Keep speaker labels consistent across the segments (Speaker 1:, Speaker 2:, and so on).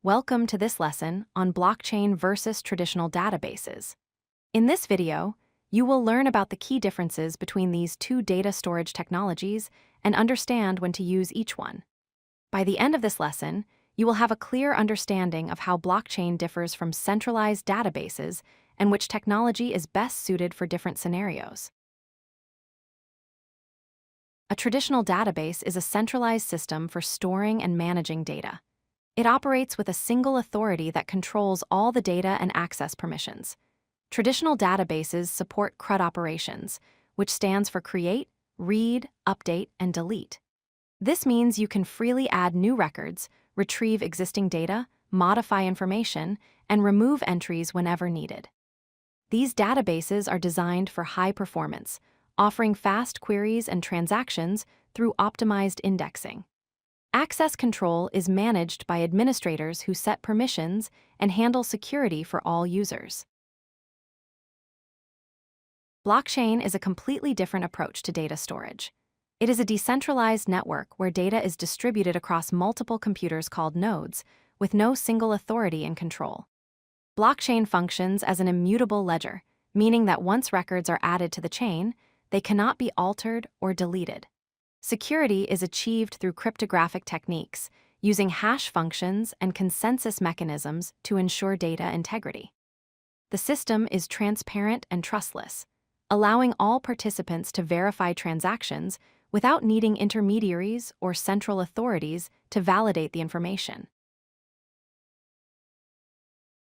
Speaker 1: Welcome to this lesson on blockchain versus traditional databases. In this video, you will learn about the key differences between these two data storage technologies and understand when to use each one. By the end of this lesson, you will have a clear understanding of how blockchain differs from centralized databases and which technology is best suited for different scenarios. A traditional database is a centralized system for storing and managing data. It operates with a single authority that controls all the data and access permissions. Traditional databases support CRUD operations, which stands for create, read, update, and delete. This means you can freely add new records, retrieve existing data, modify information, and remove entries whenever needed. These databases are designed for high performance, offering fast queries and transactions through optimized indexing. Access control is managed by administrators who set permissions and handle security for all users. Blockchain is a completely different approach to data storage. It is a decentralized network where data is distributed across multiple computers called nodes, with no single authority and control. Blockchain functions as an immutable ledger, meaning that once records are added to the chain, they cannot be altered or deleted. Security is achieved through cryptographic techniques, using hash functions and consensus mechanisms to ensure data integrity. The system is transparent and trustless, allowing all participants to verify transactions without needing intermediaries or central authorities to validate the information.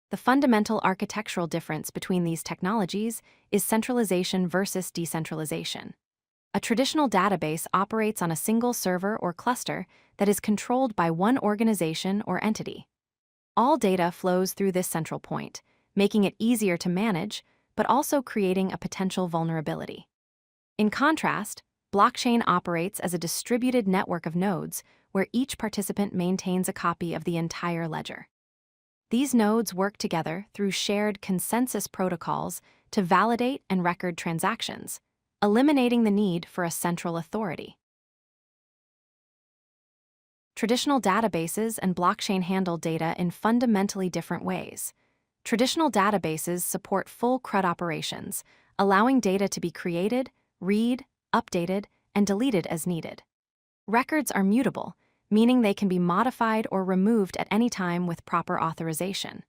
Speaker 1: The fundamental architectural difference between these technologies is centralization versus decentralization. A traditional database operates on a single server or cluster that is controlled by one organization or entity. All data flows through this central point, making it easier to manage, but also creating a potential vulnerability. In contrast, blockchain operates as a distributed network of nodes where each participant maintains a copy of the entire ledger. These nodes work together through shared consensus protocols to validate and record transactions, eliminating the need for a central authority. Traditional databases and blockchain handle data in fundamentally different ways. Traditional databases support full CRUD operations, allowing data to be created, read, updated, and deleted as needed. Records are mutable, meaning they can be modified or removed at any time with proper authorization.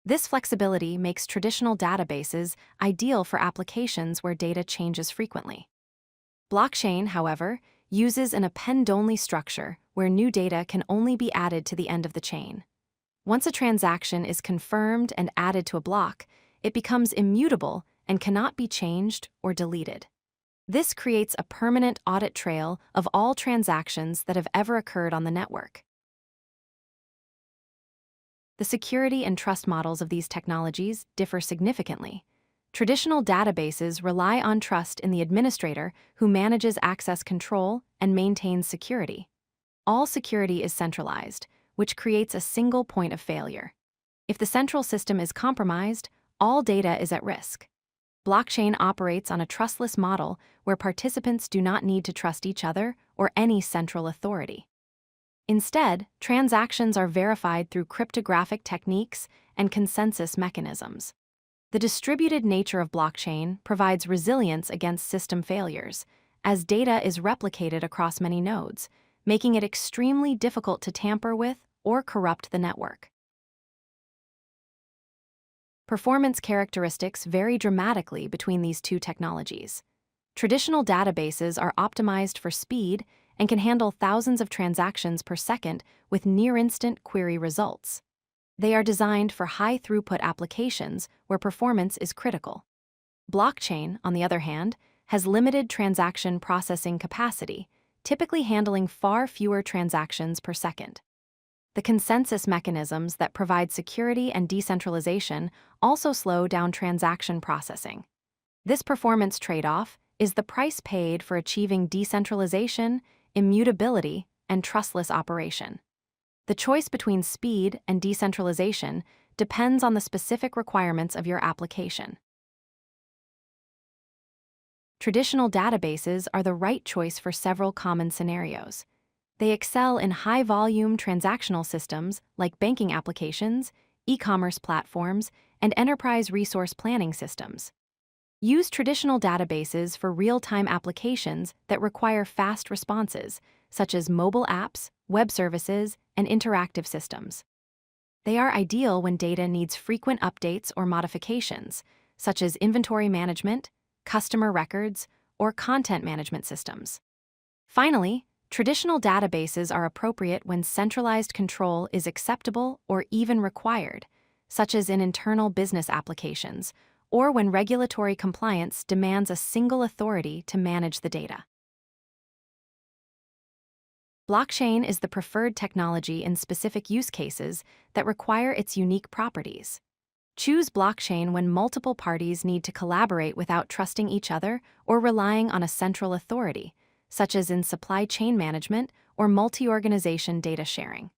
Speaker 1: This flexibility makes traditional databases ideal for applications where data changes frequently. Blockchain, however, uses an append-only structure where new data can only be added to the end of the chain. Once a transaction is confirmed and added to a block, it becomes immutable and cannot be changed or deleted. This creates a permanent audit trail of all transactions that have ever occurred on the network. The security and trust models of these technologies differ significantly. Traditional databases rely on trust in the administrator who manages access control and maintains security. All security is centralized, which creates a single point of failure. If the central system is compromised, all data is at risk. Blockchain operates on a trustless model where participants do not need to trust each other or any central authority. Instead, transactions are verified through cryptographic techniques and consensus mechanisms. The distributed nature of blockchain provides resilience against system failures, as data is replicated across many nodes, making it extremely difficult to tamper with or corrupt the network. Performance characteristics vary dramatically between these two technologies. Traditional databases are optimized for speed and can handle thousands of transactions per second with near-instant query results. They are designed for high-throughput applications where performance is critical. Blockchain, on the other hand, has limited transaction processing capacity, typically handling far fewer transactions per second. The consensus mechanisms that provide security and decentralization also slow down transaction processing. This performance trade-off is the price paid for achieving decentralization, immutability, and trustless operation. The choice between speed and decentralization depends on the specific requirements of your application. Traditional databases are the right choice for several common scenarios. They excel in high-volume transactional systems like banking applications, e-commerce platforms, and enterprise resource planning systems. Use traditional databases for real-time applications that require fast responses, such as mobile apps, web services, and interactive systems. They are ideal when data needs frequent updates or modifications, such as inventory management, customer records, or content management systems. Finally, traditional databases are appropriate when centralized control is acceptable or even required, such as in internal business applications, or when regulatory compliance demands a single authority to manage the data. Blockchain is the preferred technology in specific use cases that require its unique properties. Choose blockchain when multiple parties need to collaborate without trusting each other or relying on a central authority, such as in supply chain management or multi-organization data sharing.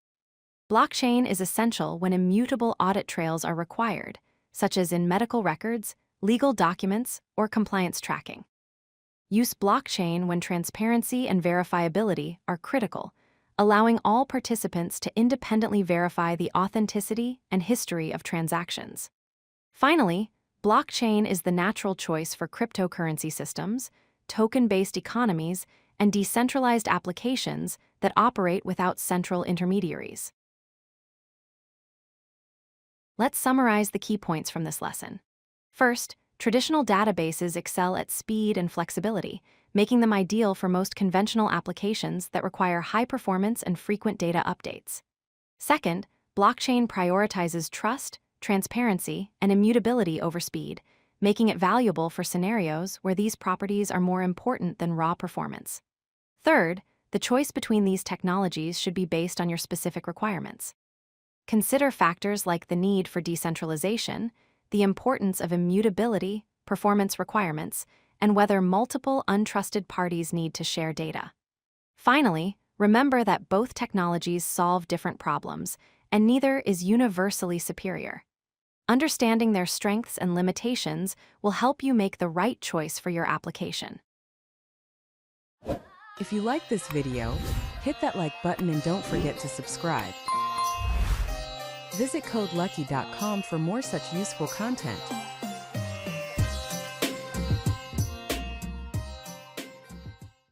Speaker 1: Blockchain is essential when immutable audit trails are required, such as in medical records, legal documents, or compliance tracking. Use blockchain when transparency and verifiability are critical, allowing all participants to independently verify the authenticity and history of transactions. Finally, blockchain is the natural choice for cryptocurrency systems, token-based economies, and decentralized applications that operate without central intermediaries. Let's summarize the key points from this lesson. First, traditional databases excel at speed and flexibility, making them ideal for most conventional applications that require high performance and frequent data updates. Second, blockchain prioritizes trust, transparency, and immutability over speed, making it valuable for scenarios where these properties are more important than raw performance. Third, the choice between these technologies should be based on your specific requirements. Consider factors like the need for decentralization, the importance of immutability, performance requirements, and whether multiple untrusted parties need to share data. Finally, remember that both technologies solve different problems, and neither is universally superior. Understanding their strengths and limitations will help you make the right choice for your application.
Speaker 2: If you like this video, hit that like button and don't forget to subscribe. Visit codelucky.com for more such useful content.